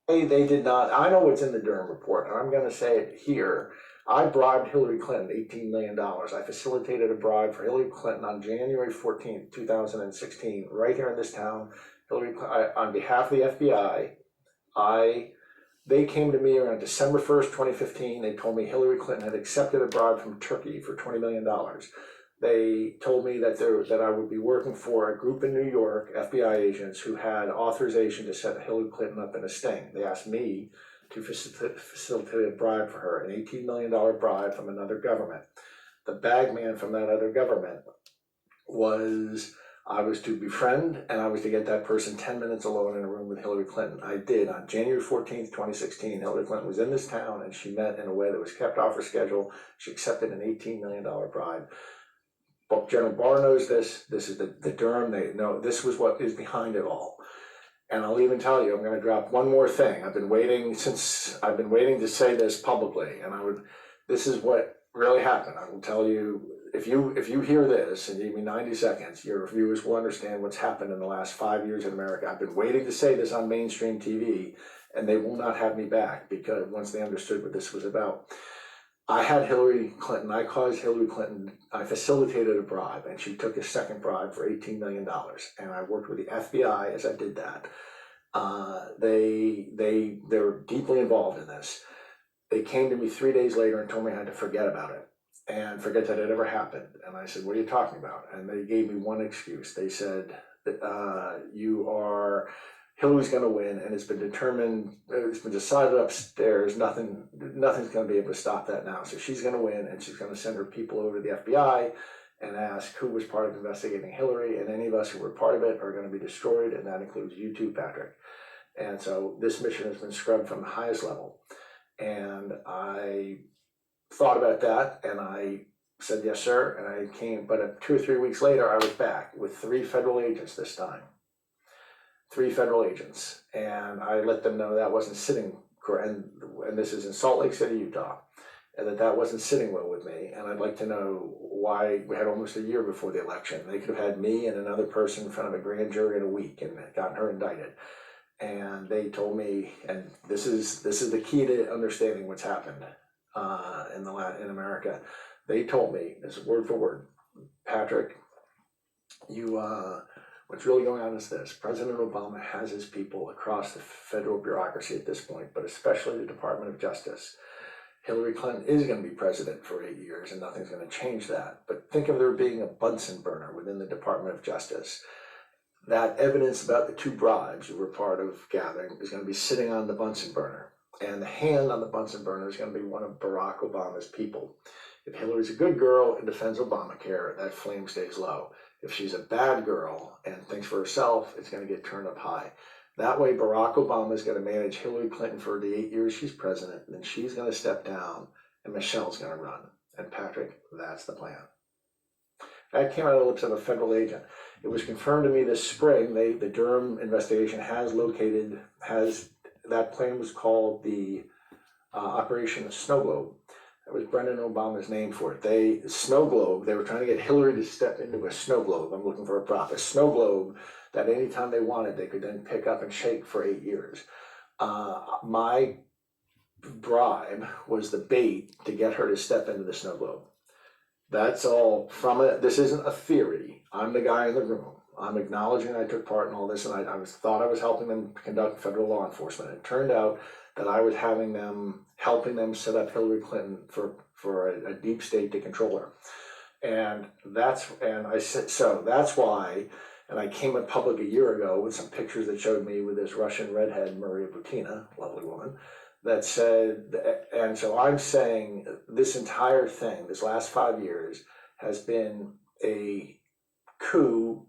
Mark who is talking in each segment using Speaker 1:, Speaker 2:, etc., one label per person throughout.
Speaker 1: They did not. I know what's in the Durham report, and I'm going to say it here. I bribed Hillary Clinton $18 million. I facilitated a bribe for Hillary Clinton on January 14th, 2016, right here in this town. On behalf of the FBI, they came to me around December 1st, 2015. They told me Hillary Clinton had accepted a bribe from Turkey for $20 million. They told me that I would be working for a group in New York, FBI agents, who had authorization to set Hillary Clinton up in a sting. They asked me to facilitate a bribe for her, an $18 million bribe from another government. The bag man from that other government was I was to befriend, and I was to get that person 10 minutes alone in a room with Hillary Clinton. I did. On January 14th, 2016, Hillary Clinton was in this town, and she met in a way that was kept off her schedule. She accepted an $18 million bribe. But General Barr knows this. This is the Durham. They know this was what is behind it all. And I'll even tell you, I'm going to drop one more thing. I've been waiting to say this publicly, and this is what really happened. I will tell you, if you hear this and you give me 90 seconds, your viewers will understand what's happened in the last 5 years in America. I've been waiting to say this on mainstream TV, and they will not have me back because once they understood what this was about. I had Hillary Clinton, I caused Hillary Clinton, I facilitated a bribe, and she took a second bribe for $18 million. And I worked with the FBI as I did that. They're deeply involved in this. They came to me 3 days later and told me I had to forget about it and forget that it ever happened. And I said, what are you talking about? And they gave me one excuse. They said, Hillary's going to win, and it's been decided upstairs. Nothing's going to be able to stop that now. So she's going to win, and she's going to send her people over to the FBI and ask who was part of investigating Hillary, and any of us who were part of it are going to be destroyed, and that includes you too, Patrick. And so this mission has been scrubbed from the highest level. And I thought about that, and I said, yes, sir. And I came, but 2 or 3 weeks later, I was back with 3 federal agents this time. 3 federal agents. And I let them know that wasn't sitting, and this is in Salt Lake City, Utah, and that wasn't sitting well with me. And I'd like to know why we had almost a year before the election. They could have had me and another person in front of a grand jury in a week and gotten her indicted. And they told me, and this is the key to understanding what's happened in America. They told me, this is word for word, Patrick, what's really going on is this. President Obama has his people across the federal bureaucracy at this point, but especially the Department of Justice. Hillary Clinton is going to be president for 8 years, and nothing's going to change that. But think of there being a Bunsen burner within the Department of Justice. That evidence about the 2 bribes you were part of gathering is going to be sitting on the Bunsen burner. And the hand on the Bunsen burner is going to be one of Barack Obama's people. If Hillary's a good girl and defends Obamacare, that flame stays low. If she's a bad girl and thinks for herself, it's going to get turned up high. That way, Barack Obama is going to manage Hillary Clinton for the 8 years she's president, and then she's going to step down, and Michelle's going to run. And Patrick, that's the plan. That came out of the lips of a federal agent. It was confirmed to me this spring. The Durham investigation has that plan was called the Operation Snow Globe. That was Brendan Obama's name for it. Snow Globe, they were trying to get Hillary to step into a snow globe. I'm looking for a prop. A snow globe that anytime they wanted, they could then pick up and shake for 8 years. My bribe was the bait to get her to step into the snow globe. That's all from it. This isn't a theory. I'm the guy in the room. I'm acknowledging I took part in all this, and I thought I was helping them conduct federal law enforcement. It turned out that I was helping them set up Hillary Clinton for a deep state to control her. And I said, so that's why, and I came in public a year ago with some pictures that showed me with this Russian redhead, Maria Butina, lovely woman, that said, and so I'm saying this entire thing, this last 5 years, has been a coup.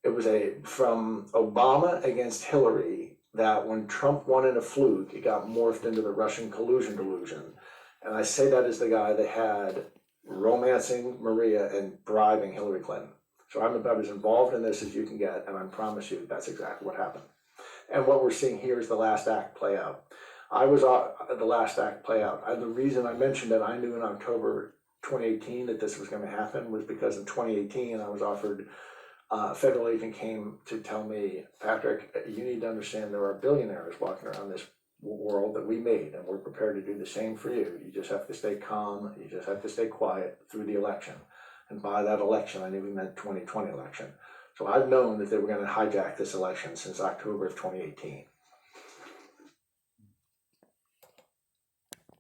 Speaker 1: It was from Obama against Hillary, that when Trump won in a fluke, it got morphed into the Russian collusion delusion. And I say that as the guy that had romancing Maria and bribing Hillary Clinton. So I'm about as involved in this as you can get, and I promise you that's exactly what happened. And what we're seeing here is the last act play out. I was the last act play out. The reason I mentioned that I knew in October 2018 that this was going to happen was because in 2018 I was offered, a federal agent came to tell me, Patrick, you need to understand there are billionaires walking around this world that we made, and we're prepared to do the same for you. You just have to stay calm, you just have to stay quiet through the election. And by that election, I knew we meant 2020 election. So I've known that they were gonna hijack this election since October of 2018.